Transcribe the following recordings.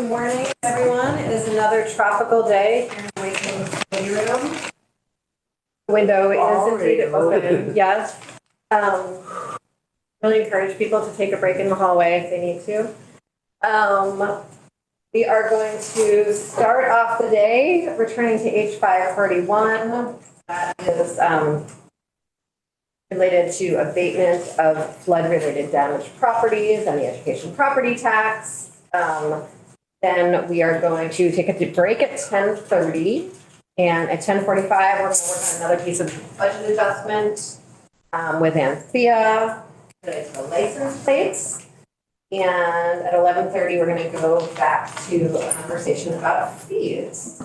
morning, everyone. It is another tropical day here in Wakeham's study room. The window is indeed open, yes. Really encourage people to take a break in the hallway if they need to. We are going to start off the day returning to H541. That is related to abatement of flood-related damaged properties and the education property tax. Then we are going to take a break at 10:30, and at 10:45 we're going to work on another piece of budget adjustment with Anthea related to the license plates. And at 11:30 we're going to go back to a conversation about fees.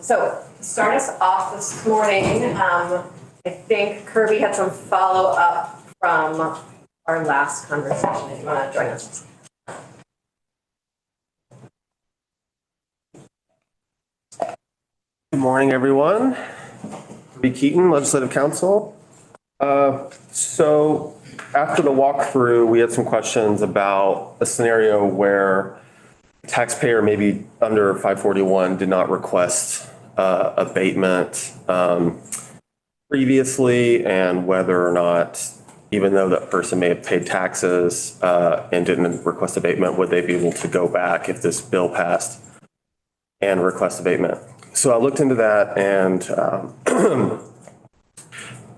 So to start us off this morning, I think Kirby had some follow-up from our last conversation. If you want to join us. Good morning, everyone. Kirby Keaton, Legislative Counsel. So after the walkthrough, we had some questions about a scenario where a taxpayer maybe under 541 did not request abatement previously, and whether or not, even though that person may have paid taxes and didn't request abatement, would they be able to go back if this bill passed and request abatement? So I looked into that, and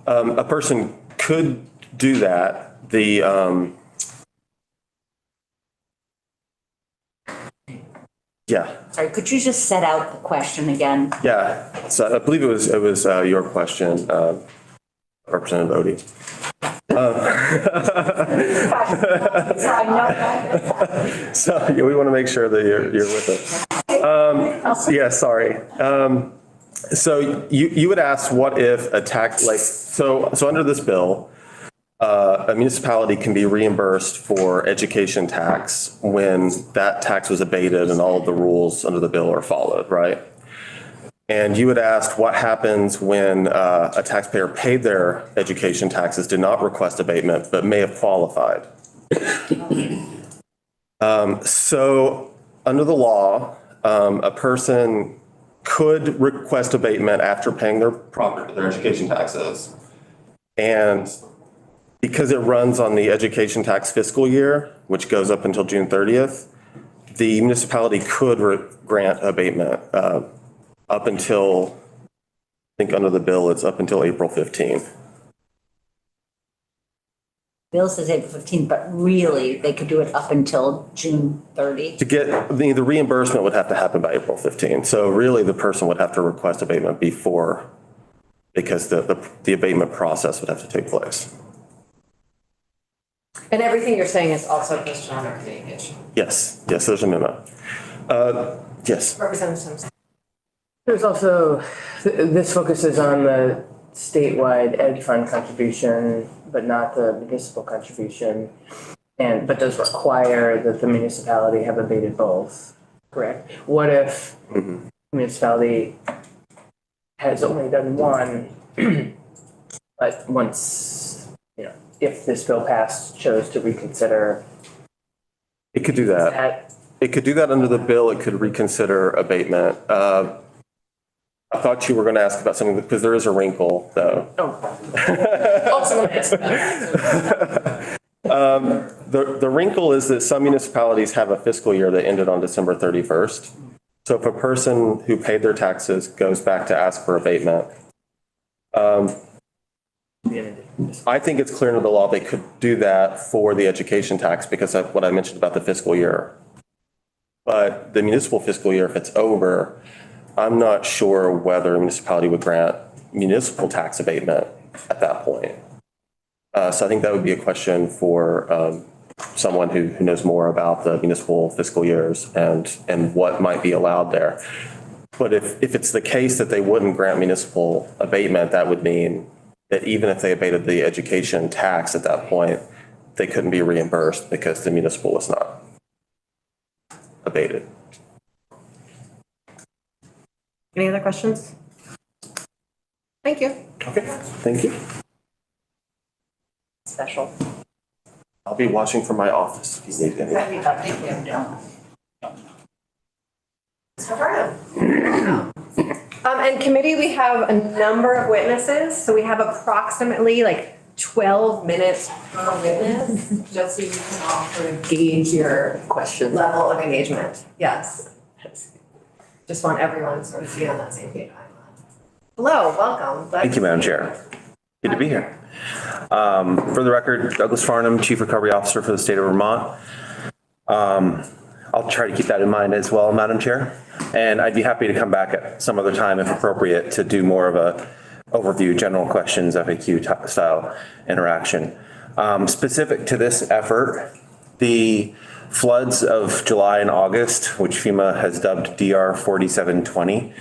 a person could do that. Sorry, could you just set out the question again? Yeah, so I believe it was your question, Representative Odie. So yeah, we want to make sure that you're with us. Yeah, sorry. So you would ask, what if a tax, like, so under this bill, a municipality can be reimbursed for education tax when that tax was abated and all of the rules under the bill are followed, right? And you would ask, what happens when a taxpayer paid their education taxes, did not request abatement, but may have qualified? So under the law, a person could request abatement after paying their education taxes. And because it runs on the education tax fiscal year, which goes up until June 30th, the municipality could grant abatement up until, I think under the bill, it's up until April 15th. Bill says April 15th, but really they could do it up until June 30. To get the reimbursement would have to happen by April 15th. So really the person would have to request abatement before, because the abatement process would have to take place. And everything you're saying is also posted on our committee page. Yes, there's a memo. Yes. Representative Simpson. There's also, this focuses on the statewide ed fund contribution, but not the municipal contribution, but does require that the municipality have abated both, correct? What if the municipality has only done one, but once, if this bill passed, chose to reconsider? It could do that. It could do that under the bill. It could reconsider abatement. I thought you were going to ask about something, because there is a wrinkle, though. The wrinkle is that some municipalities have a fiscal year that ended on December 31st. So if a person who paid their taxes goes back to ask for abatement, I think it's clear into the law they could do that for the education tax, because of what I mentioned about the fiscal year. But the municipal fiscal year, if it's over, I'm not sure whether a municipality would grant municipal tax abatement at that point. So I think that would be a question for someone who knows more about the municipal fiscal years and what might be allowed there. But if it's the case that they wouldn't grant municipal abatement, that would mean that even if they abated the education tax at that point, they couldn't be reimbursed because the municipal was not abated. Any other questions? Thank you. Okay, thank you. Special. I'll be watching from my office if you need anything. Thank you. And committee, we have a number of witnesses, so we have approximately like 12 minutes per witness, just so you can all sort of gauge your Question. level of engagement. Yes. Just want everyone to sort of be on that same page. Hello, welcome. Glad Thank to you, Madam see Chair. Good to be here. For the record, Douglas Farnham, Chief Recovery Officer for the state of Vermont. I'll try to keep that in mind as well, Madam Chair. And I'd be happy to come back at some other time if appropriate to do more of a overview, general questions, FAQ style interaction. Specific to this effort, the floods of July and August, which FEMA has dubbed DR 4720,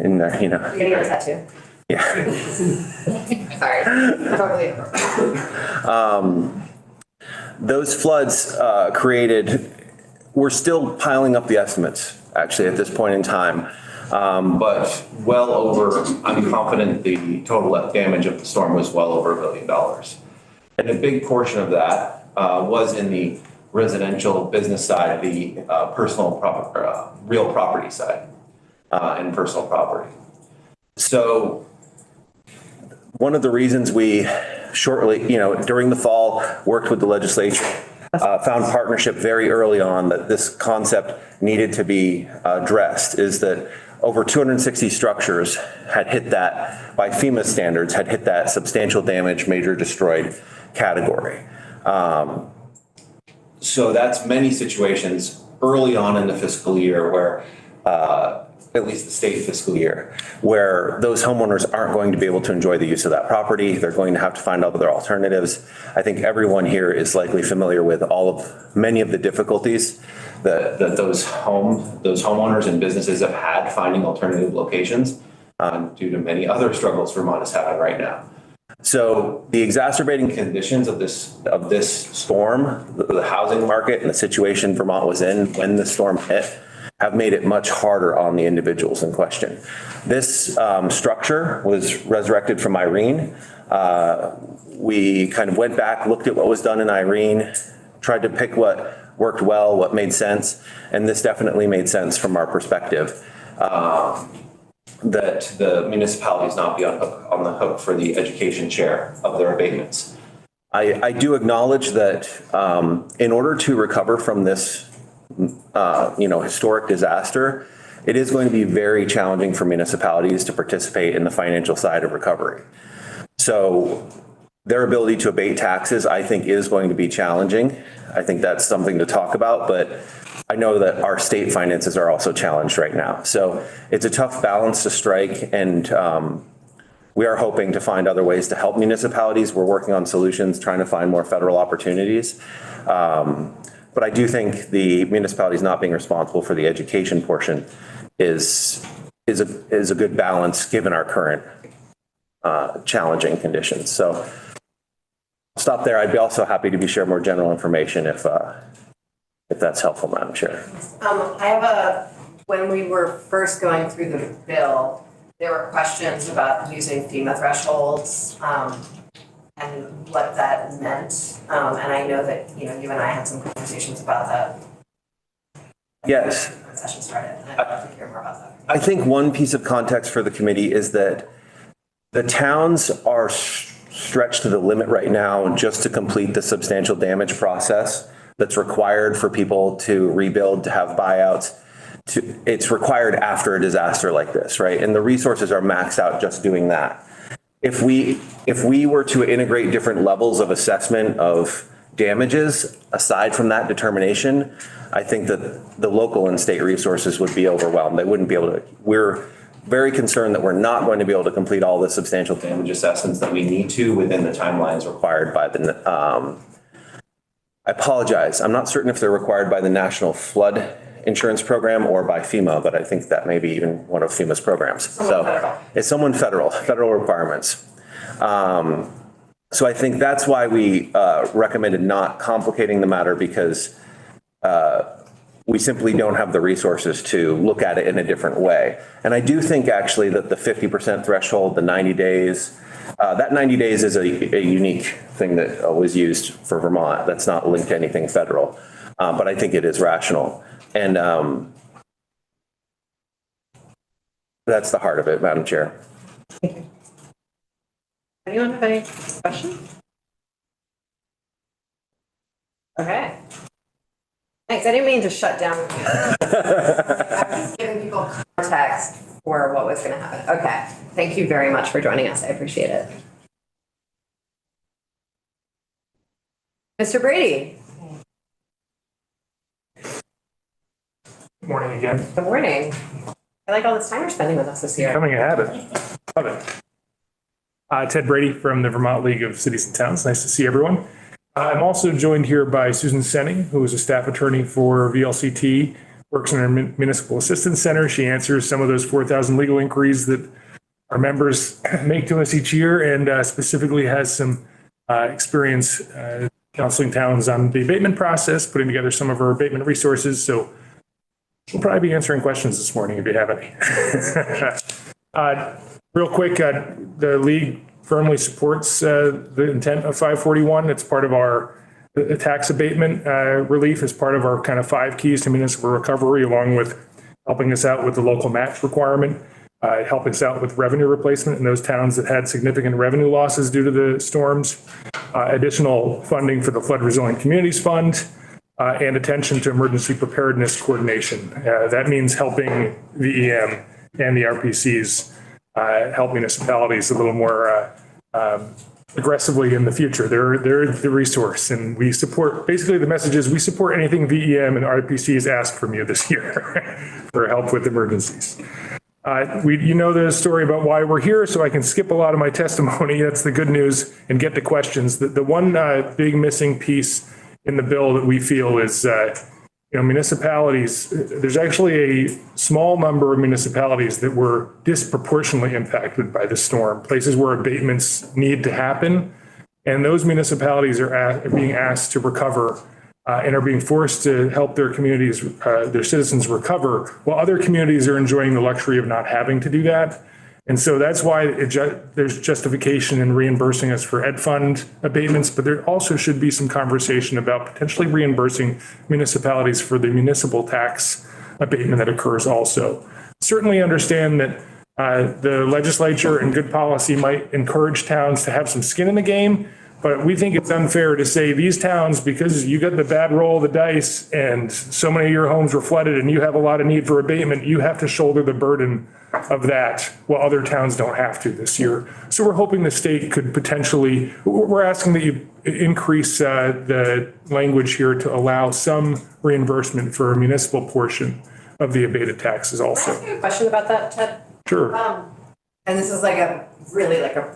in there, you know. You're getting a tattoo. Yeah. Sorry. Totally appropriate. Those floods we're still piling up the estimates, actually, at this point in time. But well over, I'm confident the total damage of the storm was well over $1 billion. And a big portion of that was in the residential business side, the real property side, and personal property. So one of the reasons we shortly, during the fall, worked with the legislature, found partnership very early on that this concept needed to be addressed is that over 260 structures had hit that, by FEMA standards, had hit that substantial damage, major destroyed category. So that's many situations early on in the fiscal year where, at least the state fiscal year, where those homeowners aren't going to be able to enjoy the use of that property. They're going to have to find other alternatives. I think everyone here is likely familiar with many of the difficulties that those homeowners and businesses have had finding alternative locations due to many other struggles Vermont is having right now. So the exacerbating conditions of this storm, the housing market and the situation Vermont was in when the storm hit, have made it much harder on the individuals in question. This structure was resurrected from Irene. We kind of went back, looked at what was done in Irene, tried to pick what worked well, what made sense, and this definitely made sense from our perspective, that the municipalities not be on the hook for the education share of their abatements. I do acknowledge that in order to recover from this historic disaster, it is going to be very challenging for municipalities to participate in the financial side of recovery. So their ability to abate taxes, I think, is going to be challenging. I think that's something to talk about, but I know that our state finances are also challenged right now. So it's a tough balance to strike, and we are hoping to find other ways to help municipalities. We're working on solutions, trying to find more federal opportunities. But I do think the municipalities not being responsible for the education portion is a good balance given our current challenging conditions. So I'll stop there. I'd be also happy to share more general information if that's helpful, Madam Chair. When we were first going through the bill, there were questions about using FEMA thresholds, and what that meant. And I know that, you and I had some conversations about that. Yes. When the session started, and I'd love to hear more about that. I think one piece of context for the committee is that the towns are stretched to the limit right now just to complete the substantial damage process that's required for people to rebuild, to have buyouts. It's required after a disaster like this, right? And the resources are maxed out just doing that. If we were to integrate different levels of assessment of damages, aside from that determination, I think that the local and state resources would be overwhelmed. They wouldn't be able to. We're very concerned that we're not going to be able to complete all the substantial damage assessments that we need to within the timelines required by the, I apologize. I'm not certain if they're required by the National Flood Insurance Program or by FEMA, but I think that may be even one of FEMA's programs. So it's federal requirements. So I think that's why we recommended not complicating the matter, because we simply don't have the resources to look at it in a different way. And I do think actually that the 50% threshold, the 90 days, that 90 days is a unique thing that was used for Vermont. That's not linked to anything federal, but I think it is rational. And That's the heart of it, Madam Chair. Anyone have any questions? Okay. Thanks, I didn't mean to shut down. I was just giving people context for what was gonna happen. Okay, thank you very much for joining us, I appreciate it. Mr. Brady, Good morning again. good morning. I like all this time you're spending with us this year. Becoming a habit. Love it. Ted Brady from the Vermont League of Cities and Towns. Nice to see everyone. I'm also joined here by Susan Senning, who is a staff attorney for VLCT, works in our Municipal Assistance Center. She answers some of those 4,000 legal inquiries that our members make to us each year, and specifically has some experience counseling towns on the abatement process, putting together some of our abatement resources. So we'll probably be answering questions this morning if you have any. Real quick, the league firmly supports the intent of 541. It's part of our tax abatement relief as part of our kind of 5 keys to municipal recovery, along with helping us out with the local match requirement, helping us out with revenue replacement in those towns that had significant revenue losses due to the storms, additional funding for the Flood Resilient Communities Fund, and attention to emergency preparedness coordination. That means helping VEM and the RPCs help municipalities a little more aggressively in the future. They're the resource, and we support, basically the message is we support anything VEM and RPCs ask from you this year for help with emergencies. You know the story about why we're here, so I can skip a lot of my testimony. That's the good news, and get to questions. The one big missing piece in the bill that we feel is, municipalities, there's actually a small number of municipalities that were disproportionately impacted by the storm, places where abatements need to happen. And those municipalities are being asked to recover and are being forced to help their communities, their citizens recover, while other communities are enjoying the luxury of not having to do that. And so that's why there's justification in reimbursing us for ed fund abatements, but there also should be some conversation about potentially reimbursing municipalities for the municipal tax abatement that occurs also. Certainly understand that the legislature and good policy might encourage towns to have some skin in the game, but we think it's unfair to say these towns, because you got the bad roll of the dice and so many of your homes were flooded and you have a lot of need for abatement, you have to shoulder the burden of that, while other towns don't have to this year. So we're hoping the state could potentially, we're asking that you increase the language here to allow some reimbursement for a municipal portion of the abated taxes Can I also. ask you a question about that, Ted? Sure. And this is like a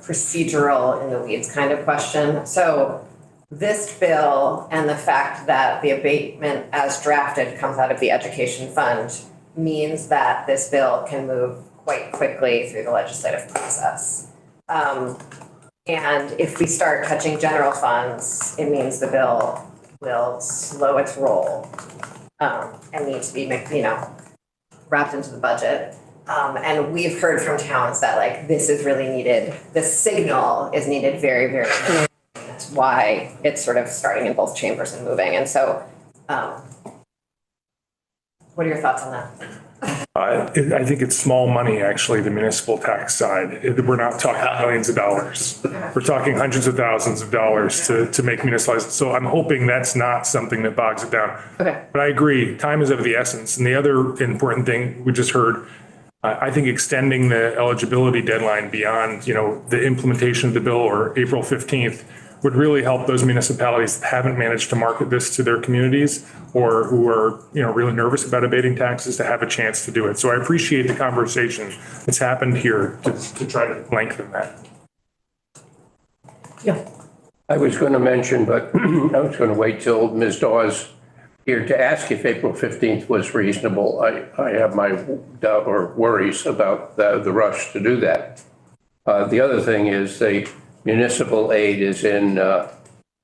procedural in the weeds kind of question. So this bill and the fact that the abatement as drafted comes out of the education fund means that this bill can move quite quickly through the legislative process. And if we start touching general funds, it means the bill will slow its roll and need to be, wrapped into the budget. And we've heard from towns that like, this is really needed. The signal is needed very, very much. That's why it's sort of starting in both chambers and moving. And so, what are your thoughts on that? I think it's small money, actually, the municipal tax side. We're not talking millions of dollars. We're talking hundreds of thousands of dollars to make municipalities. So I'm hoping that's not something that bogs it down. Okay. But I agree, time is of the essence. And the other important thing we just heard, I think extending the eligibility deadline beyond, the implementation of the bill or April 15th would really help those municipalities that haven't managed to market this to their communities or who are, really nervous about abating taxes to have a chance to do it. So I appreciate the conversation that's happened here to try to lengthen that. Yeah. I was going to mention, but I was going to wait till Ms. Dawes here to ask if April 15th was reasonable. I have my doubt or worries about the rush to do that. The other thing is the municipal aid is in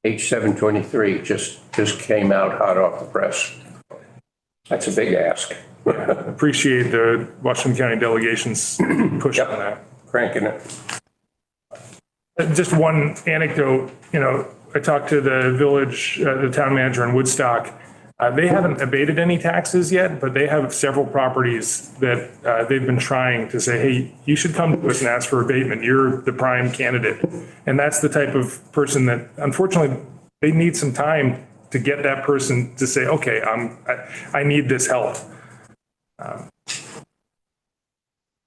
H723, just came out hot off the press. That's a big ask. Appreciate the Washington County delegation's push on that. Cranking it. Just one anecdote, I talked to the village, the town manager in Woodstock They haven't abated any taxes yet, but they have several properties that they've been trying to say, hey, you should come to us and ask for abatement. You're the prime candidate. And that's the type of person that, unfortunately, they need some time to get that person to say, okay, I need this help.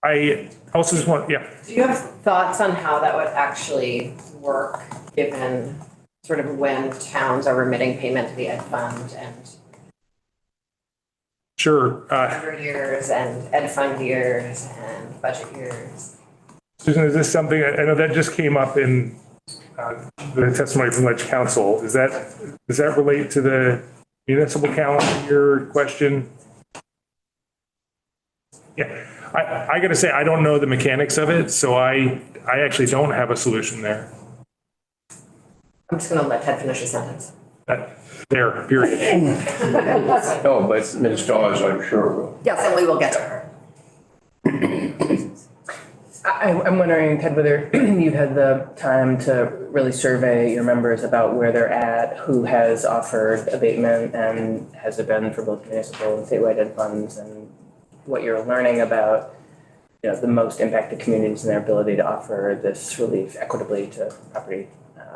I also just want, yeah. Do you have thoughts on how that would actually work, given sort of when towns are remitting payment to the ed fund and Sure. 100 years and ed fund years and budget years? Susan, is this something, I know that just came up in the testimony from Ledge Council. Does that relate to the municipal calendar year question? Yeah, I gotta say, I don't know the mechanics of it, so I actually don't have a solution there. I'm just gonna let Ted finish his sentence. There, period. No, but Ms. Dawes, I'm sure will. Yes, and we will get to her. I'm wondering, Ted, whether you've had the time to really survey your members about where they're at, who has offered abatement, and has it been for both municipal and statewide ed funds, and what you're learning about, the most impacted communities and their ability to offer this relief equitably to property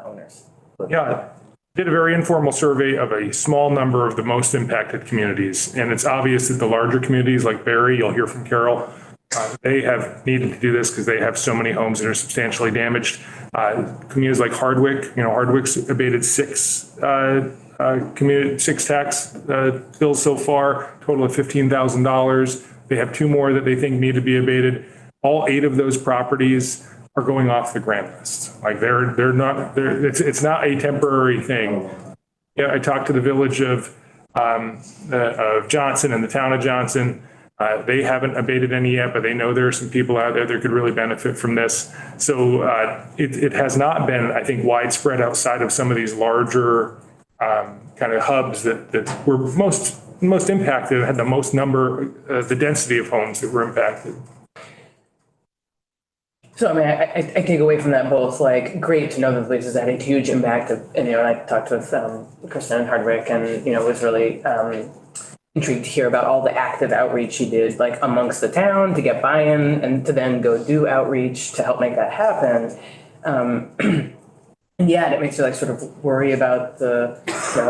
owners. Yeah, did a very informal survey of a small number of the most impacted communities. And it's obvious that the larger communities like Barry, you'll hear from Carol, they have needed to do this because they have so many homes that are substantially damaged. Communities like Hardwick, Hardwick's abated six tax bills so far, total of $15,000. They have 2 more that they think need to be abated. All 8 of those properties are going off the grant list. Like it's not a temporary thing. Yeah, I talked to the village of Johnson and the town of Johnson. They haven't abated any yet, but they know there are some people out there that could really benefit from this. So it has not been, I think, widespread outside of some of these larger kind of hubs that were most impacted, had the most number, the density of homes that were impacted. So, I mean, I take away from that both, like, great to know that places had a huge impact and I talked with Kristen in Hardwick and, was really intrigued to hear about all the active outreach she did, like, amongst the town to get buy-in and to then go do outreach to help make that happen. And yeah, it makes you, like, sort of worry about the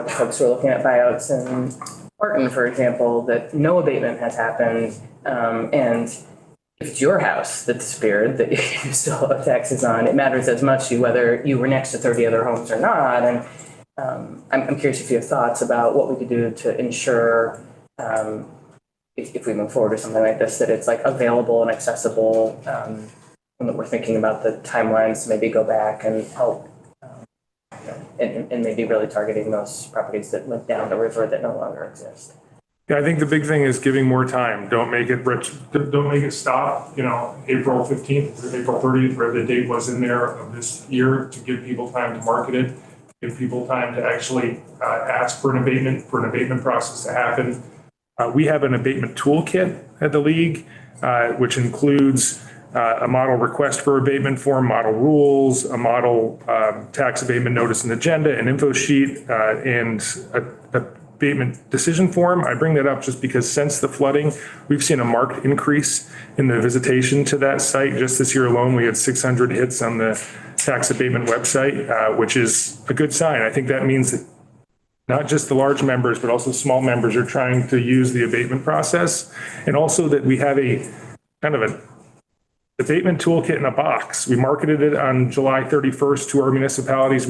folks who are looking at buyouts in Barton, for example, that no abatement has happened, and if it's your house that disappeared, that you still owe taxes on, it matters as much to you whether you were next to 30 other homes or not. And I'm curious if you have thoughts about what we could do to ensure, if we move forward with something like this, that it's like available and accessible, and that we're thinking about the timelines to maybe go back and help, and maybe really targeting those properties that went down the river that no longer exist. Yeah, I think the big thing is giving more time. Don't make it stop, April 15th or April 30th, where the date was in there of this year, to give people time to market it, give people time to actually ask for an abatement process to happen. We have an abatement toolkit at the league, which includes a model request for abatement form, model rules, a model tax abatement notice and agenda, an info sheet, and a abatement decision form. I bring that up just because since the flooding, we've seen a marked increase in the visitation to that site. Just this year alone, we had 600 hits on the tax abatement website, which is a good sign. I think that means that not just the large members, but also small members are trying to use the abatement process. And also that we have a kind of an abatement toolkit in a box. We marketed it on July 31st to our municipalities.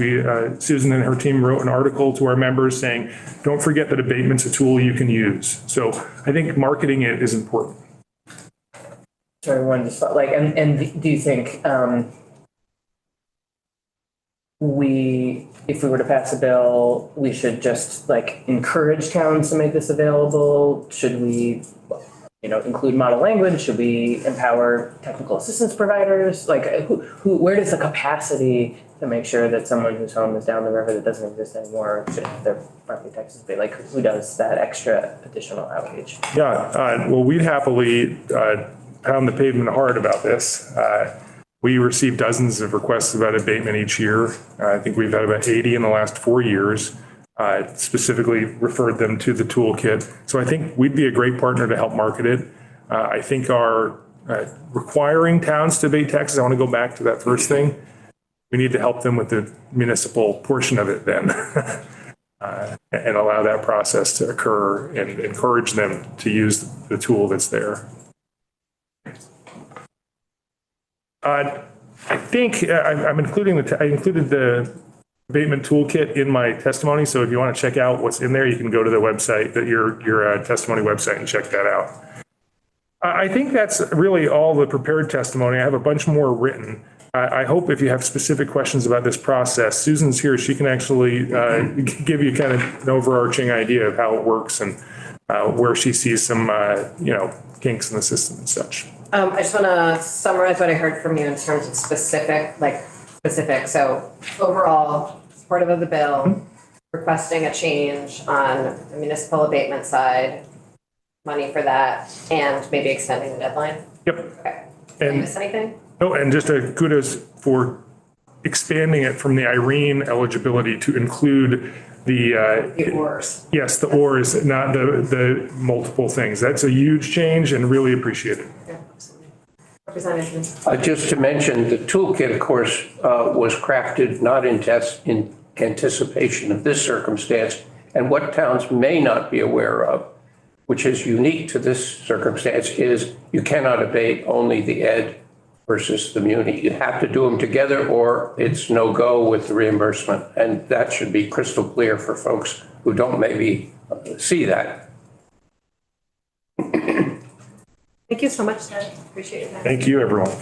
Susan and her team wrote an article to our members saying, don't forget that abatement's a tool you can use. So I think marketing it is important. Sorry, one just thought, and do you think if we were to pass a bill, we should just encourage towns to make this available? Should we include model language? Should we empower technical assistance providers? Where does the capacity to make sure that someone whose home is down the river that doesn't exist anymore should have their property taxes paid? Who does that extra additional outreach? Yeah, well, we'd happily pound the pavement hard about this. We receive dozens of requests about abatement each year. I think we've had about 80 in the last 4 years. specifically referred them to the toolkit. So I think we'd be a great partner to help market it. I think our requiring towns to abate taxes, I want to go back to that first thing. We need to help them with the municipal portion of it then. And allow that process to occur and encourage them to use the tool that's there. I think I'm including I included the abatement toolkit in my testimony. So if you want to check out what's in there, you can go to the website, your testimony website, and check that out. I think that's really all the prepared testimony. I have a bunch more written. I hope if you have specific questions about this process, Susan's here. She can actually give you kind of an overarching idea of how it works and where she sees some, kinks in the system and such. I just want to summarize what I heard from you in terms of specific. So overall, supportive of the bill, requesting a change on the municipal abatement side, money for that, and maybe extending the deadline. Yep. Okay. Did I miss anything? Oh, and just a kudos for expanding it from the Irene eligibility to include the ORs. yes, the ORs, not the multiple things. That's a huge change and really appreciated. Yeah, absolutely. Representative. Just to mention, the toolkit, of course, was crafted not in anticipation of this circumstance, and what towns may not be aware of, which is unique to this circumstance, is you cannot abate only the ed versus the muni. You have to do them together or it's no go with the reimbursement. And that should be crystal clear for folks who don't maybe see that. Thank you so much, Ted. Appreciate it. Thank you, everyone.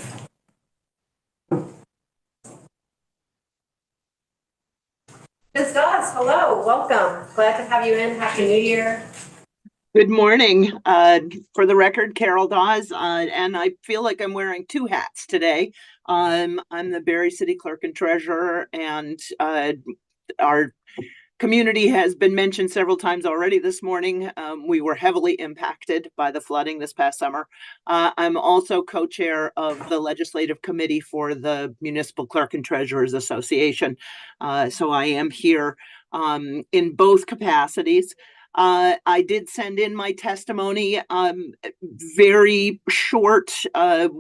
Ms. Dawes, hello, welcome. Glad to have you in. Happy New Year. Good morning. For the record, Carol Dawes, and I feel like I'm wearing two hats today. I'm the Barre City Clerk and Treasurer, and our community has been mentioned several times already this morning. We were heavily impacted by the flooding this past summer. I'm also co-chair of the Legislative Committee for the Municipal Clerk and Treasurers Association. So I am here in both capacities. I did send in my testimony, very short.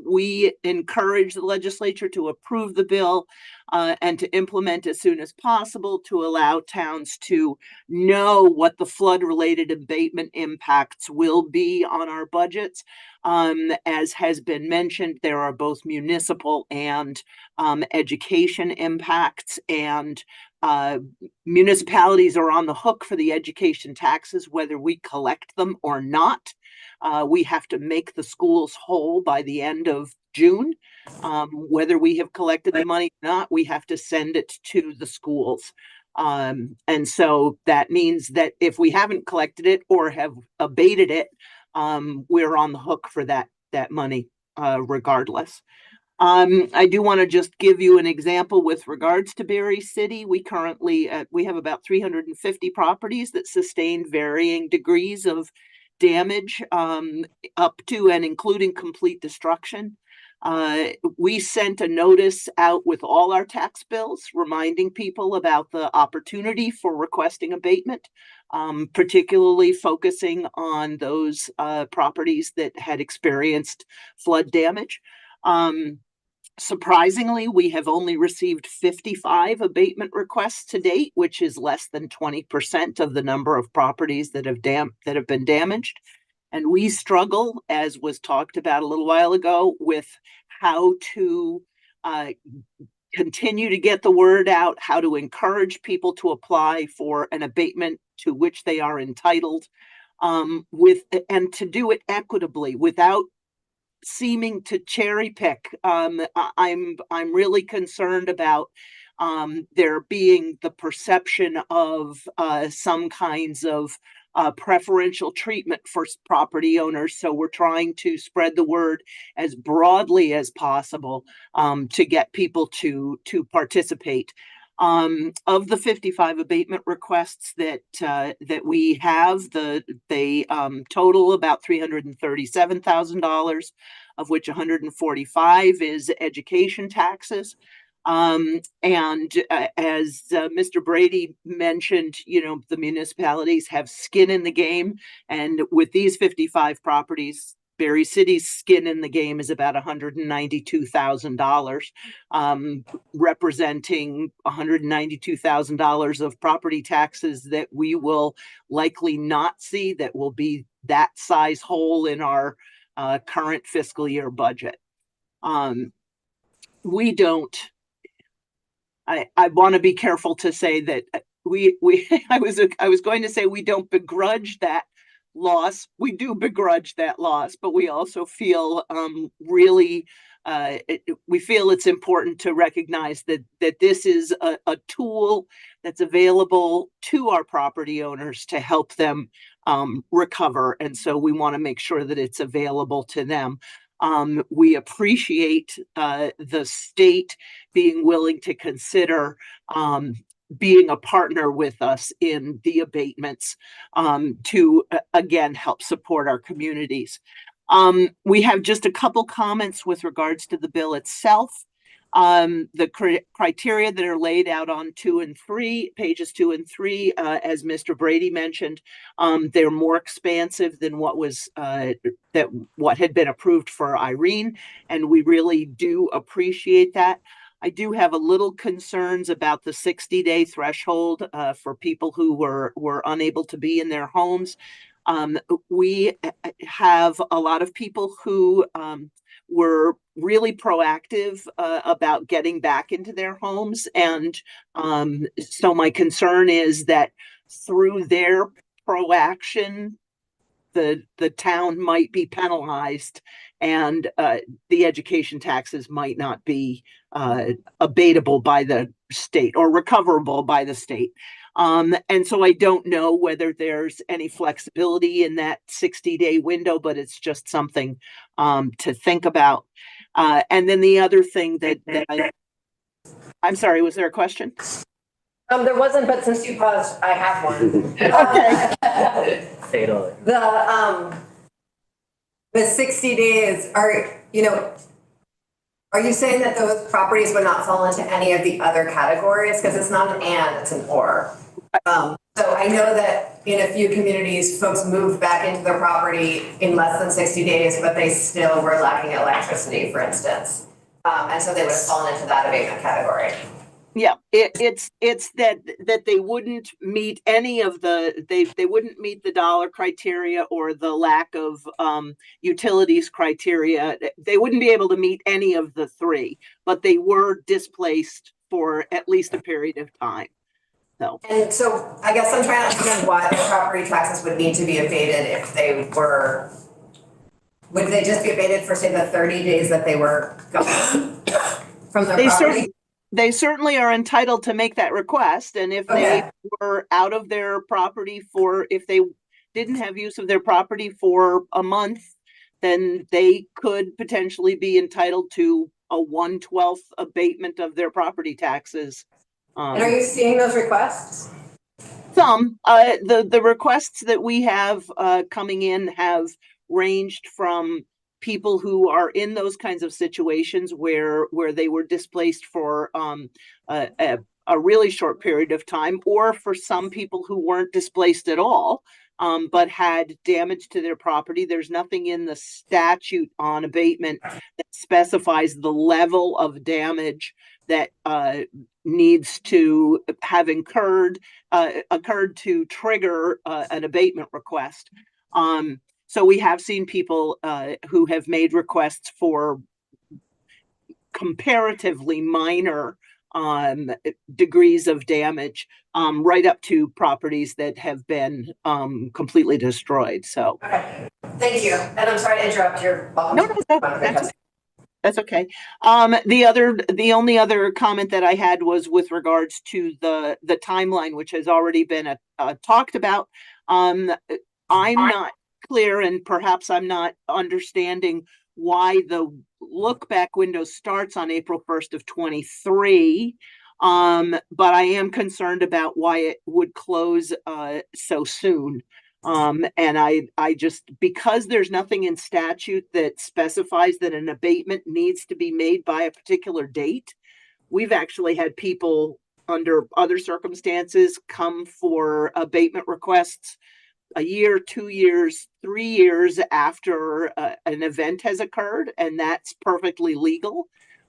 We encourage the legislature to approve the bill and to implement as soon as possible to allow towns to know what the flood-related abatement impacts will be on our budgets. As has been mentioned, there are both municipal and education impacts, and municipalities are on the hook for the education taxes, whether we collect them or not. We have to make the schools whole by the end of June. Whether we have collected the money or not, we have to send it to the schools. And so that means that if we haven't collected it or have abated it, we're on the hook for that money regardless. I do want to just give you an example with regards to Barre City. We currently, we have about 350 properties that sustained varying degrees of damage, up to and including complete destruction. We sent a notice out with all our tax bills reminding people about the opportunity for requesting abatement, particularly focusing on those properties that had experienced flood damage. Surprisingly, we have only received 55 abatement requests to date, which is less than 20% of the number of properties that have been damaged. And we struggle, as was talked about a little while ago, with how to continue to get the word out, how to encourage people to apply for an abatement to which they are entitled, and to do it equitably without seeming to cherry pick. I'm really concerned about there being the perception of some kinds of preferential treatment for property owners. So we're trying to spread the word as broadly as possible to get people to participate. Of the 55 abatement requests that we have, they total about $337,000, of which $145,000 is education taxes. As Mr. Brady mentioned, the municipalities have skin in the game. And with these 55 properties, Berry City's skin in the game is about $192,000, representing $192,000 of property taxes that we will likely not see, that will be that size hole in our current fiscal year budget. We don't. I want to be careful to say that I was going to say we don't begrudge that loss. We do begrudge that loss, but we also feel we feel it's important to recognize that this is a tool that's available to our property owners to help them recover. And so we want to make sure that it's available to them. We appreciate the state being willing to consider being a partner with us in the abatements to, again, help support our communities. We have just a couple comments with regards to the bill itself. The criteria that are laid out on pages 2 and 3, as Mr. Brady mentioned, they're more expansive than what had been approved for Irene, and we really do appreciate that. I do have a little concerns about the 60-day threshold for people who were unable to be in their homes. We have a lot of people who were really proactive about getting back into their homes. And so my concern is that through their proaction, the town might be penalized, and the education taxes might not be abatable by the state or recoverable by the state. And so I don't know whether there's any flexibility in that 60-day window, but it's just something to think about. And then the other thing I'm sorry, was there a question? There wasn't, but since you paused, I have one. Okay. Fatally. The 60 days are you saying that those properties would not fall into any of the other categories? Because it's not an and, it's an or. So I know that in a few communities, folks moved back into their property in less than 60 days, but they still were lacking electricity, for instance. And so they would have fallen into that abatement category. Yeah, it's that they wouldn't meet any of they wouldn't meet the dollar criteria or the lack of utilities criteria. They wouldn't be able to meet any of the three, but they were displaced for at least a period of time. And so I guess I'm trying to understand why the property taxes would need to be abated if would they just be abated for, say, the 30 days that they were gone from their property? They certainly are entitled to make that request. And if they were out of their property if they didn't have use of their property for a month, then they could potentially be entitled to a 1/12 abatement of their property taxes. And are you seeing those requests? Some. The requests that we have coming in have ranged from people who are in those kinds of situations where they were displaced for a really short period of time, or for some people who weren't displaced at all, but had damage to their property. There's nothing in the statute on abatement that specifies the level of damage that needs to have occurred to trigger an abatement request. So we have seen people who have made requests for comparatively minor degrees of damage, right up to properties that have been completely destroyed. So, okay. Thank you. And I'm sorry to interrupt your. No, that's okay. The only other comment that I had was with regards to the timeline, which has already been talked about. I'm not clear, and perhaps I'm not understanding why the look back window starts on April 1st of 23. But I am concerned about why it would close so soon. And I just, because there's nothing in statute that specifies that an abatement needs to be made by a particular date, we've actually had people under other circumstances come for abatement requests a year, 2 years, 3 years after an event has occurred, and that's perfectly legal.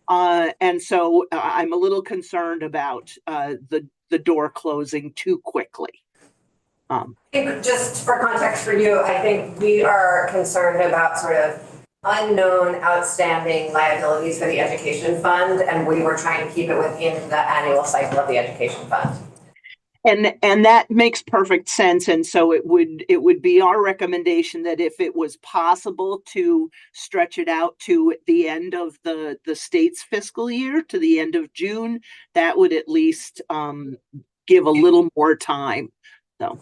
And so I'm a little concerned about the door closing too quickly. I think just for context for you, I think we are concerned about sort of unknown outstanding liabilities for the education fund, and we were trying to keep it within the annual cycle of the education fund. And that makes perfect sense. And so it would be our recommendation that if it was possible to stretch it out to the end of the state's fiscal year, to the end of June, that would at least give a little more time. So.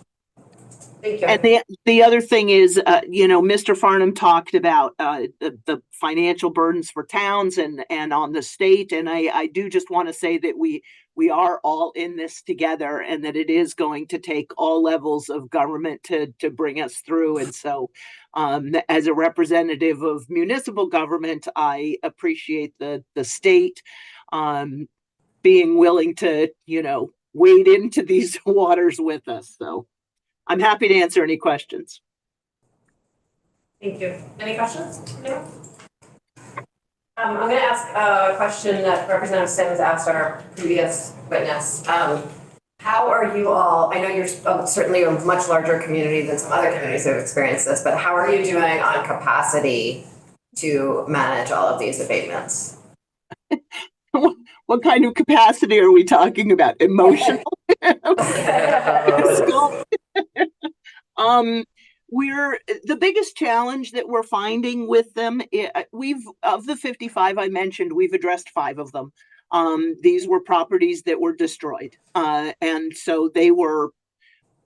Thank you. And the other thing is, Mr. Farnham talked about the financial burdens for towns and on the state. And I do just want to say that we are all in this together, and that it is going to take all levels of government to bring us through. And so as a representative of municipal government, I appreciate the state being willing to, wade into these waters with us. So I'm happy to answer any questions. Thank you. Any questions? No? I'm going to ask a question that Representative Sims asked our previous witness. How are you all, I know you're certainly a much larger community than some other communities that have experienced this, but how are you doing on capacity to manage all of these abatements? What kind of capacity are we talking about? Emotional? We're the biggest challenge that we're finding with them. Of the 55 I mentioned, we've addressed 5 of them. These were properties that were destroyed. And so they were,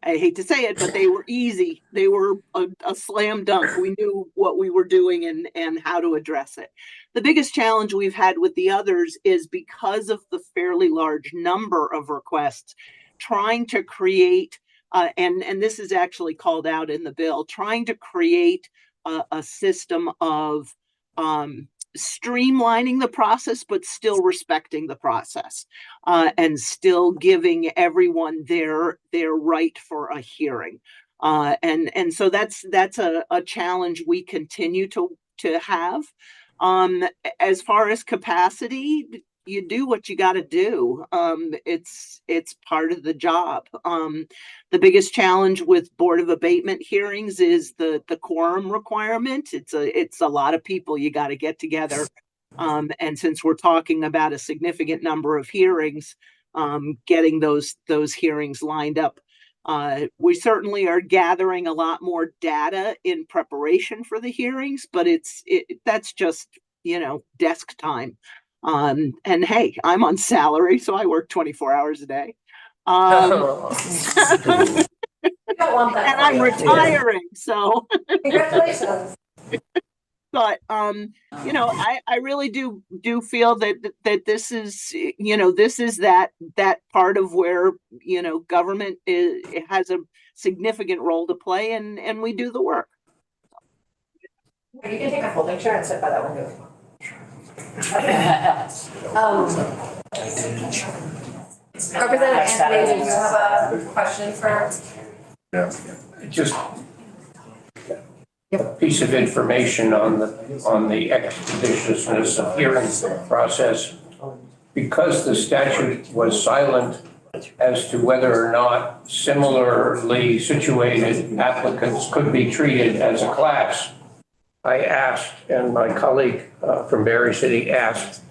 I hate to say it, but they were easy. They were a slam dunk. We knew what we were doing and how to address it. The biggest challenge we've had with the others is because of the fairly large number of requests, trying to create, and this is actually called out in the bill, trying to create a system of streamlining the process, but still respecting the process, and still giving everyone their right for a hearing. And so that's a challenge we continue to have. As far as capacity, you do what you got to do. It's part of the job. The biggest challenge with Board of Abatement hearings is the quorum requirement. It's a lot of people you got to get together. And since we're talking about a significant number of hearings, getting those hearings lined up. We certainly are gathering a lot more data in preparation for the hearings, but that's just, desk time. And hey, I'm on salary, so I work 24 hours a day. And I'm retiring, so. Congratulations. But, I really do feel that this is, this is that part of where, government has a significant role to play, and we do the work. You can take a folding chair and sit by that window. Representative Anthony, do you have a question for? Yeah. Just a piece of information on the expeditiousness of hearing process. Because the statute was silent as to whether or not similarly situated applicants could be treated as a class, I asked, and my colleague from Berry City asked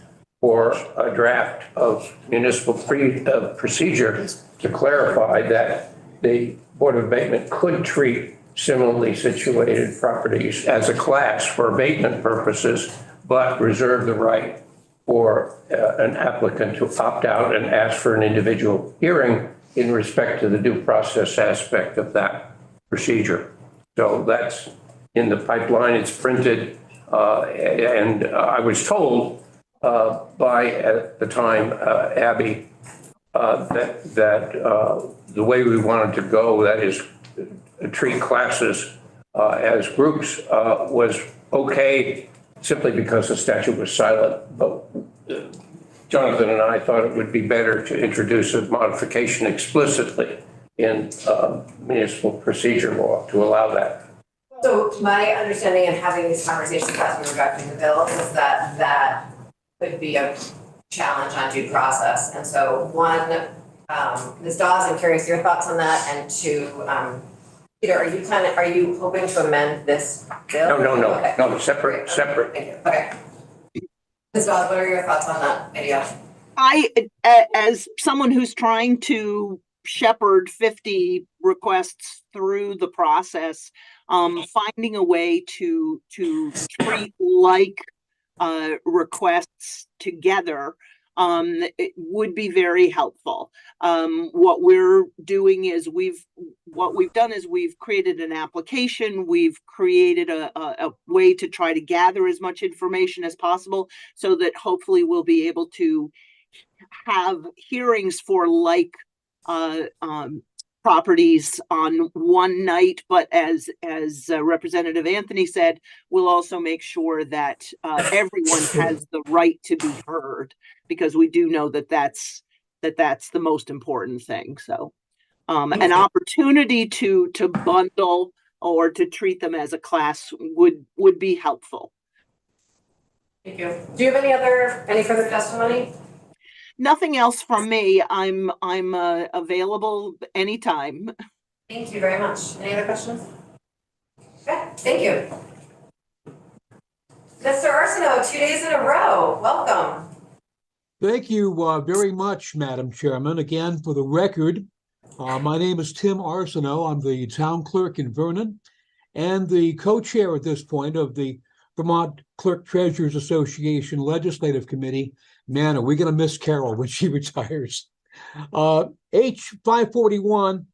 for a draft of municipal procedure to clarify that the Board of Abatement could treat similarly situated properties as a class for abatement purposes, but reserve the right for an applicant to opt out and ask for an individual hearing in respect to the due process aspect of that procedure. So that's in the pipeline, it's printed, and I was told by, at the time, Abby, that the way we wanted to go, that is, treat classes as groups, was okay simply because the statute was silent. But Jonathan and I thought it would be better to introduce a modification explicitly in municipal procedure law to allow that. So my understanding in having these conversations as we were drafting the bill is that that could be a challenge on due process. And so one, Ms. Dawes, I'm curious your thoughts on that, and two, Peter, are you hoping to amend this bill? No, Okay. separate. Thank you. Okay. Ms. Dawes, what are your thoughts on that idea? As someone who's trying to shepherd 50 requests through the process, finding a way to treat like requests together it would be very helpful. What we're doing is we've created an application. We've created a way to try to gather as much information as possible so that hopefully we'll be able to have hearings for like properties on one night, but as Representative Anthony said, we'll also make sure that everyone has the right to be heard, because we do know that that's the most important thing. So an opportunity to bundle or to treat them as a class would be helpful. Thank you. Do you have any further testimony? Nothing else from me. I'm available anytime. Thank you very much. Any other questions? Okay, thank you. Mr. Arsenault, 2 days in a row. Welcome. Thank you very much, Madam Chairman. Again, for the record, my name is Tim Arsenault. I'm the town clerk in Vernon and the co-chair at this point of the Vermont Clerk Treasurers Association Legislative Committee. Man, are we going to miss Carol when she retires? H541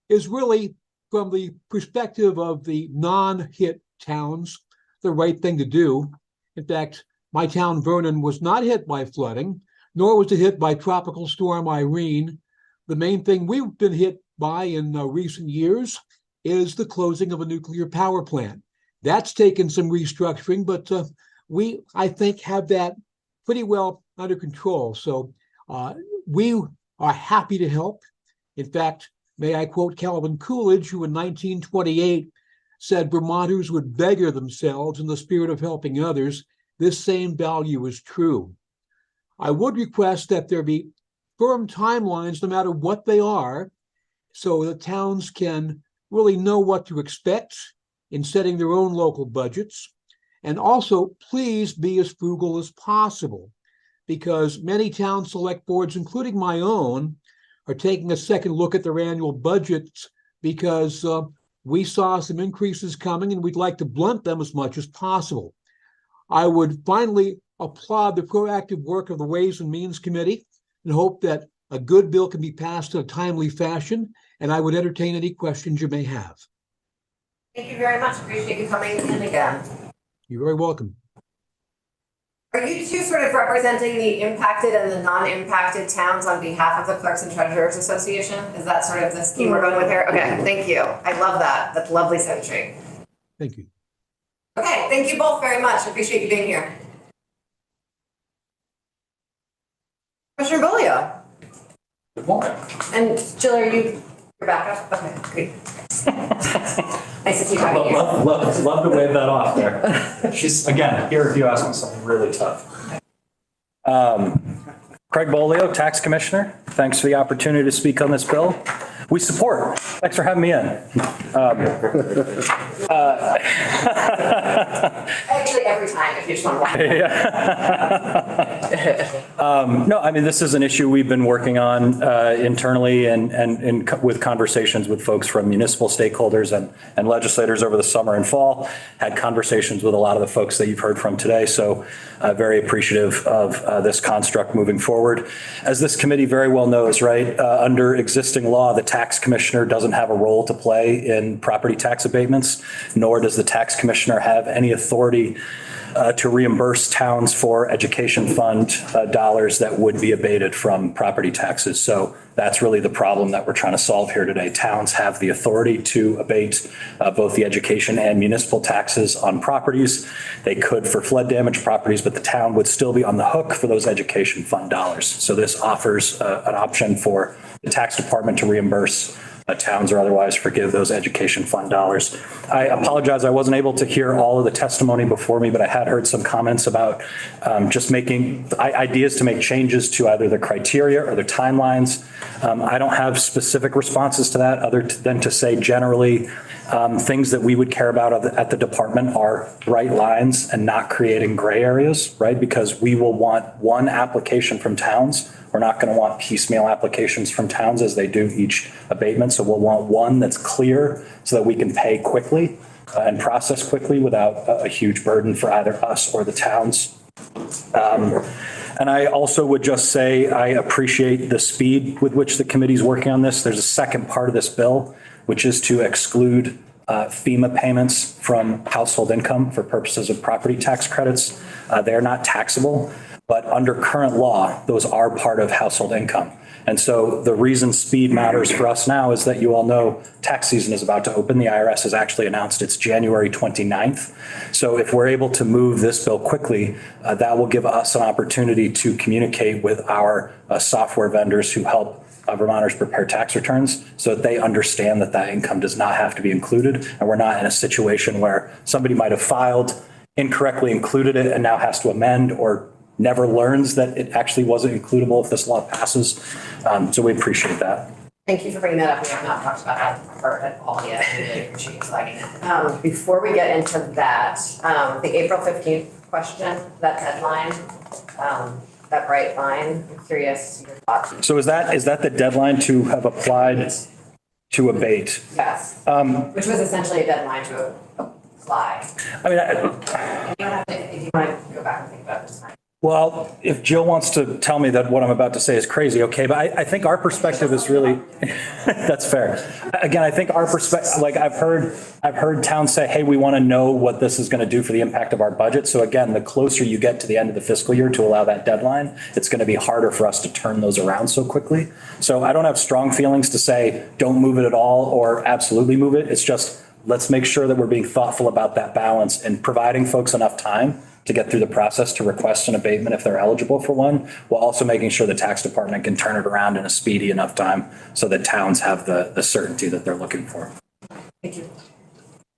is really, from the perspective of the non-hit towns, the right thing to do. In fact, my town, Vernon, was not hit by flooding, nor was it hit by Tropical Storm Irene. The main thing we've been hit by in recent years is the closing of a nuclear power plant. That's taken some restructuring, but we, I think, have that pretty well under control. So we are happy to help. In fact, may I quote Calvin Coolidge, who in 1928 said Vermonters would beggar themselves in the spirit of helping others. This same value is true. I would request that there be firm timelines, no matter what they are, so the towns can really know what to expect in setting their own local budgets. And also, please be as frugal as possible, because many town select boards, including my own, are taking a second look at their annual budgets because we saw some increases coming and we'd like to blunt them as much as possible. I would finally applaud the proactive work of the Ways and Means Committee and hope that a good bill can be passed in a timely fashion, and I would entertain any questions you may have. Thank you very much. Appreciate you coming in again. You're very welcome. Are you two sort of representing the impacted and the non-impacted towns on behalf of the Clerks and Treasurers Association? Is that sort of the scheme we're going with here? Okay, thank you. I love that. That's lovely symmetry. Thank you. Okay, thank you both very much. Appreciate you being here. Commissioner Bolio. Good morning. And Jill, are you your backup? Okay, great. Nice to see you having you. Love to wave that off there. She's, again, here if you ask me something really tough. Craig Bolio, Tax Commissioner. Thanks for the opportunity to speak on this bill. We support. Thanks for having me in. Actually, every time, if you just want to. No, I mean, this is an issue we've been working on internally and with conversations with folks from municipal stakeholders and legislators over the summer and fall. Had conversations with a lot of the folks that you've heard from today. So very appreciative of this construct moving forward. As this committee very well knows, right, under existing law, the tax commissioner doesn't have a role to play in property tax abatements, nor does the tax commissioner have any authority to reimburse towns for education fund dollars that would be abated from property taxes. So that's really the problem that we're trying to solve here today. Towns have the authority to abate both the education and municipal taxes on properties. They could for flood damage properties, but the town would still be on the hook for those education fund dollars. So this offers an option for the tax department to reimburse towns or otherwise forgive those education fund dollars. I apologize, I wasn't able to hear all of the testimony before me, but I had heard some comments about just making ideas to make changes to either the criteria or the timelines. I don't have specific responses to that other than to say generally things that we would care about at the department are bright lines and not creating gray areas, right? Because we will want one application from towns. We're not going to want piecemeal applications from towns as they do each abatement. So we'll want one that's clear so that we can pay quickly and process quickly without a huge burden for either us or the towns. And I also would just say I appreciate the speed with which the committee's working on this. There's a second part of this bill, which is to exclude FEMA payments from household income for purposes of property tax credits. They're not taxable. But under current law, those are part of household income. And so the reason speed matters for us now is that you all know tax season is about to open. The IRS has actually announced it's January 29th. So if we're able to move this bill quickly, that will give us an opportunity to communicate with our software vendors who help Vermonters prepare tax returns so that they understand that that income does not have to be included. And we're not in a situation where somebody might have filed, incorrectly included it, and now has to amend or never learns that it actually wasn't includable if this law passes. So we appreciate that. Thank you for bringing that up. We have not talked about that part at all yet. I really appreciate you flagging it. Before we get into that, the April 15th question, that deadline, that bright line, I'm curious your thoughts. So is that the deadline to have applied to abate? Yes, which was essentially a deadline to apply. I mean, You don't have to, if you want to go back and think about this time. well, if Jill wants to tell me that what I'm about to say is crazy, okay, but I think our perspective is really, that's fair. Again, I think our perspective, like I've heard towns say, hey, we want to know what this is going to do for the impact of our budget. So again, the closer you get to the end of the fiscal year to allow that deadline, it's going to be harder for us to turn those around so quickly. So I don't have strong feelings to say, don't move it at all or absolutely move it. It's just, let's make sure that we're being thoughtful about that balance and providing folks enough time to get through the process to request an abatement if they're eligible for one, while also making sure the tax department can turn it around in a speedy enough time so that towns have the certainty that they're looking for. Thank you.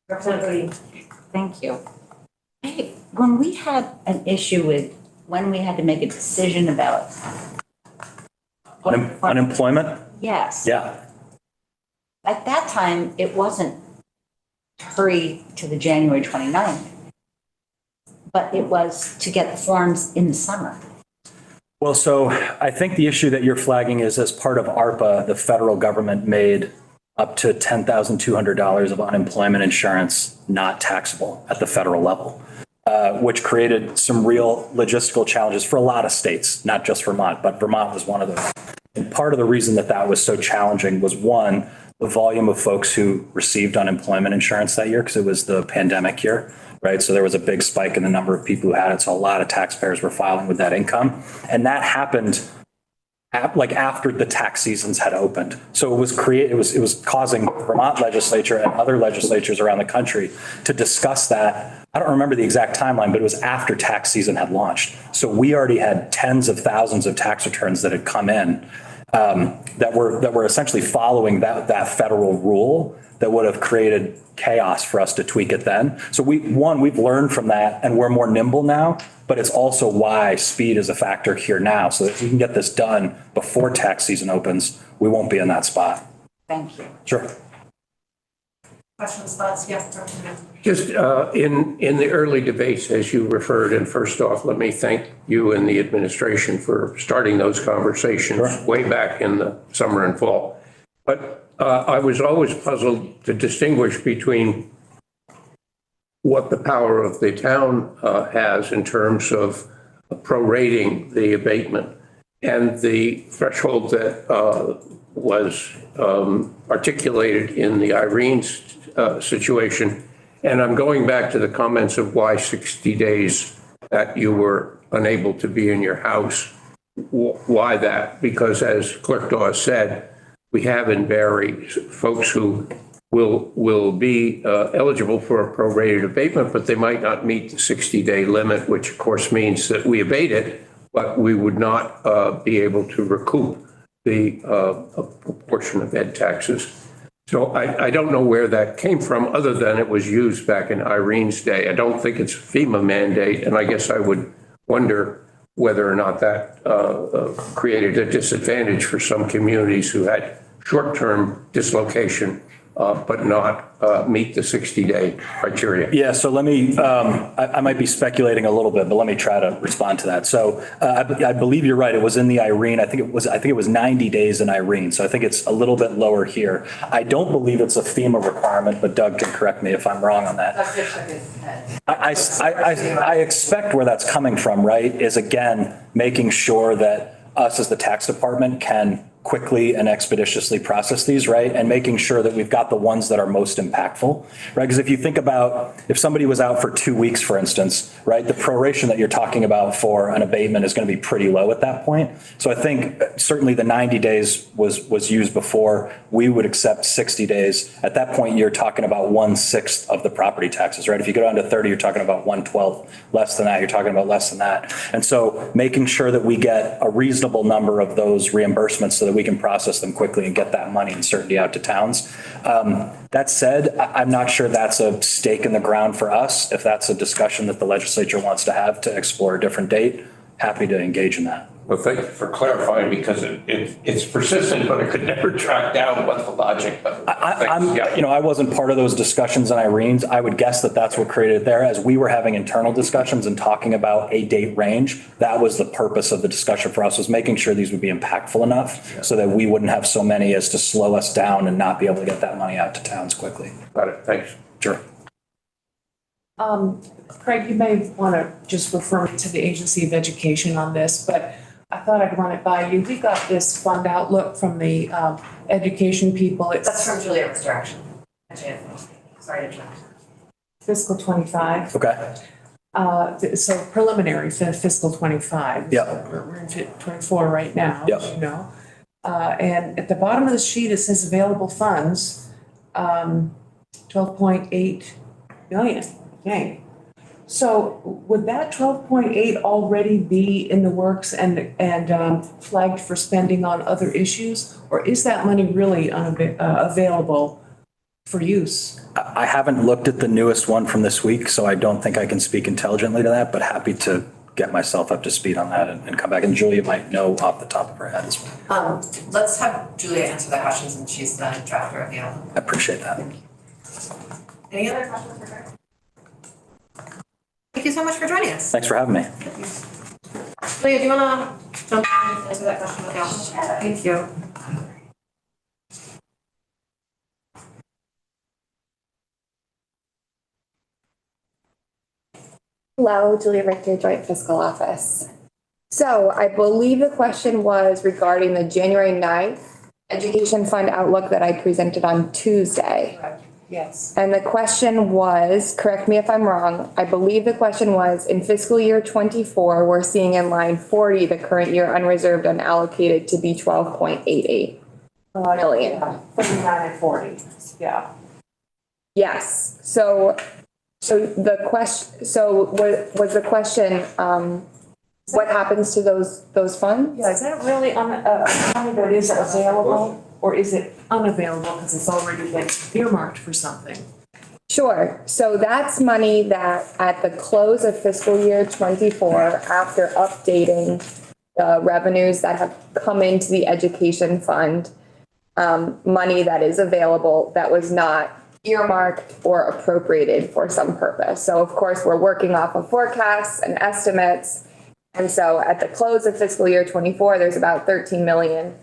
Representative Bodine. Thank you. Hey, when we had an issue with, when we had to make a decision about. Unemployment? Yes. Yeah. At that time, it wasn't hurry to the January 29th, but it was to get the forms in the summer. Well, so I think the issue that you're flagging is as part of ARPA, the federal government made up to $10,200 of unemployment insurance not taxable at the federal level, which created some real logistical challenges for a lot of states, not just Vermont, but Vermont was one of those. And part of the reason that that was so challenging was, one, the volume of folks who received unemployment insurance that year, because it was the pandemic year, right? So there was a big spike in the number of people who had it. So a lot of taxpayers were filing with that income. And that happened like after the tax seasons had opened. So it was causing Vermont legislature and other legislatures around the country to discuss that. I don't remember the exact timeline, but it was after tax season had launched. So we already had tens of thousands of tax returns that had come in that were essentially following that federal rule that would have created chaos for us to tweak it then. So we've learned from that and we're more nimble now, but it's also why speed is a factor here now. So that if we can get this done before tax season opens, we won't be in that spot. Thank you. Sure. Questions, thoughts? Yeah. Just in the early debates, as you referred, and first off, let me thank you and the administration for starting those conversations way back in the summer and fall. But I was always puzzled to distinguish between what the power of the town has in terms of prorating the abatement and the threshold that was articulated in the Irene's situation And I'm going back to the comments of why 60 days that you were unable to be in your house. Why that? Because as Clerk Dawes said, we have in Barre folks who will be eligible for a prorated abatement, but they might not meet the 60-day limit, which of course means that we abate it, but we would not be able to recoup the proportion of ed taxes. So I don't know where that came from, other than it was used back in Irene's day. I don't think it's a FEMA mandate, and I guess I would wonder whether or not that created a disadvantage for some communities who had short-term dislocation, but not meet the 60-day criteria. Yeah, so let me, I might be speculating a little bit, but let me try to respond to that. So I believe you're right. It was in the Irene. I think it was 90 days in Irene. So I think it's a little bit lower here. I don't believe it's a FEMA requirement, but Doug can correct me if I'm wrong on that. I expect where that's coming from, right, is again, making sure that us as the tax department can quickly and expeditiously process these, right? And making sure that we've got the ones that are most impactful, right? Because if you think about, if somebody was out for 2 weeks, for instance, right, the proration that you're talking about for an abatement is going to be pretty low at that point. So I think certainly the 90 days was used before. We would accept 60 days. At that point, you're talking about 1/6 of the property taxes, right? If you go down to 30, you're talking about 1/12. Less than that, you're talking about less than that. And so making sure that we get a reasonable number of those reimbursements so that we can process them quickly and get that money and certainty out to towns. That said, I'm not sure that's a stake in the ground for us. If that's a discussion that the legislature wants to have to explore a different date, happy to engage in that. Well, thank you for clarifying, because it's persistent, but I could never track down what the logic. I wasn't part of those discussions in Irene's. I would guess that that's what created it there. As we were having internal discussions and talking about a date range, that was the purpose of the discussion for us, was making sure these would be impactful enough so that we wouldn't have so many as to slow us down and not be able to get that money out to towns quickly. Got it. Thanks. Sure. Craig, you may want to just refer me to the Agency of Education on this, but I thought I'd run it by you. We got this fund outlook from the education people. That's from Julia Restoration. Sorry to interrupt. Fiscal 25. Okay. So preliminary for fiscal 25. Yeah. So we're in 24 right now, Yeah. as you know. And at the bottom of the sheet, it says available funds, 12.8 million, I think. So would that 12.8 already be in the works and flagged for spending on other issues? Or is that money really available for use? I haven't looked at the newest one from this week, so I don't think I can speak intelligently to that, but happy to get myself up to speed on that and come back. And Julia might know off the top of her head as well. Let's have Julia answer the questions, and she's the drafter of the outlook. I appreciate that. Any other questions for her? Thank you so much for joining us. Thanks for having me. Julia, do you want to jump in and answer that question with the outlook? Thank you. Hello, Julia Richter, Joint Fiscal Office. So I believe the question was regarding the January 9th Education Fund Outlook that I presented on Tuesday. Yes. And the question was, correct me if I'm wrong, I believe the question was, in fiscal year 24, we're seeing in line 40, the current year unreserved unallocated to be 12.88 million. 39 and 40, yeah. Yes, so the question, was the question, what happens to those funds? Yeah, is that really money that is available, or is it unavailable because it's already been earmarked for something? Sure. So that's money that at the close of fiscal year 24, after updating the revenues that have come into the education fund, money that is available that was not earmarked or appropriated for some purpose. So of course, we're working off of forecasts and estimates. And so at the close of fiscal year 24, there's about 13 million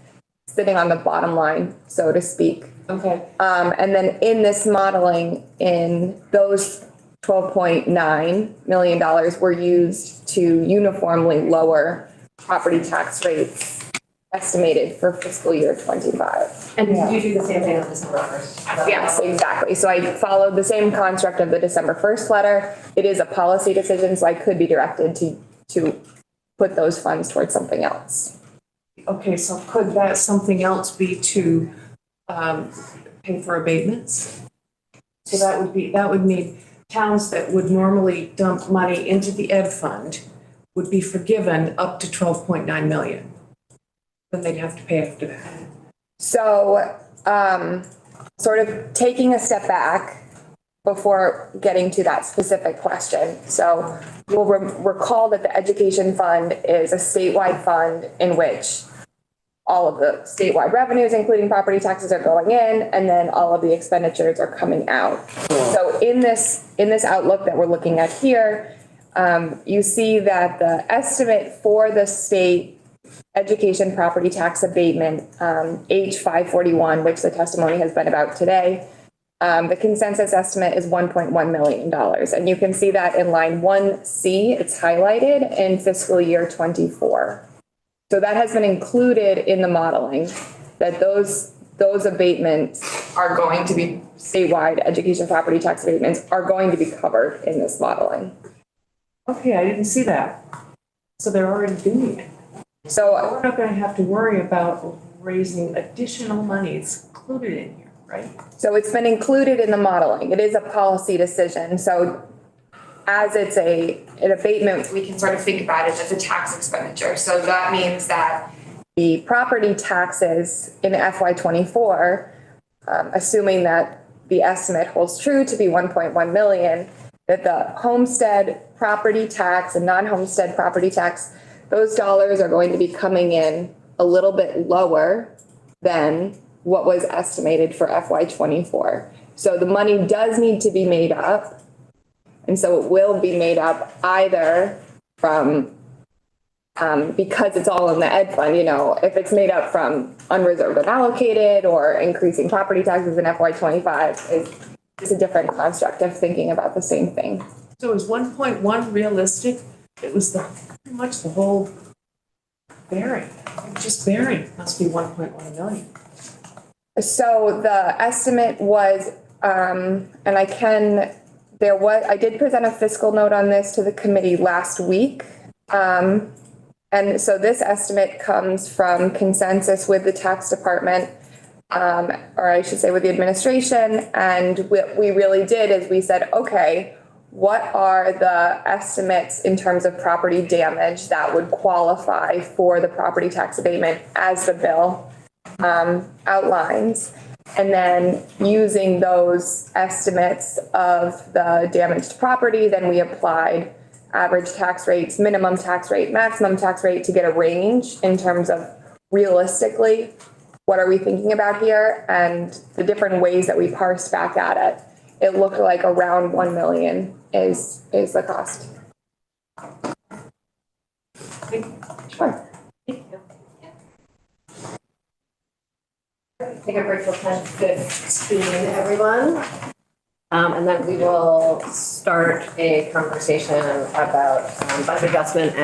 sitting on the bottom line, so to speak. Okay. And then in this modeling, in those $12.9 million were used to uniformly lower property tax rates estimated for fiscal year 25. And you do the same thing on December 1st? Yes, exactly. So I followed the same construct of the December 1st letter. It is a policy decision, so I could be directed to put those funds towards something else. Okay, so could that something else be to pay for abatements? So that would mean towns that would normally dump money into the ed fund would be forgiven up to 12.9 million. Then they'd have to pay after that. So, sort of taking a step back before getting to that specific question. So you'll recall that the education fund is a statewide fund in which all of the statewide revenues, including property taxes, are going in, and then all of the expenditures are coming out. So in this outlook that we're looking at here, you see that the estimate for the state education property tax abatement, H541, which the testimony has been about today, the consensus estimate is $1.1 million. And you can see that in line 1C, it's highlighted in fiscal year 24. So that has been included in the modeling, that those abatements are going to be statewide education property tax abatements are going to be covered in this modeling. Okay, I didn't see that. So they're already doing it. So We're not going to have to worry about raising additional money. It's included in here, right? So it's been included in the modeling. It is a policy decision. So as it's an abatement, we can sort of think about it as a tax expenditure. So that means that the property taxes in FY24, assuming that the estimate holds true to be 1.1 million, that the homestead property tax and non-homestead property tax, those dollars are going to be coming in a little bit lower than what was estimated for FY24. So the money does need to be made up. And so it will be made up either from, because it's all in the ed fund, you know, if it's made up from unreserved unallocated or increasing property taxes in FY25 is a different construct of thinking about the same thing. So is 1.1 realistic? It was pretty much the whole bearing. Just bearing must be 1.1 million. So the estimate was, and I did present a fiscal note on this to the committee last week. And so this estimate comes from consensus with the tax department, or I should say with the administration. And what we really did is we said, okay, what are the estimates in terms of property damage that would qualify for the property tax abatement as the bill outlines? And then using those estimates of the damaged property, then we applied average tax rates, minimum tax rate, maximum tax rate to get a range in terms of realistically, what are we thinking about here? And the different ways that we parsed back at it, it looked like around 1 million is the cost. Sure. Take a break for 10. Good seeing everyone. And then we will start a conversation about budget adjustment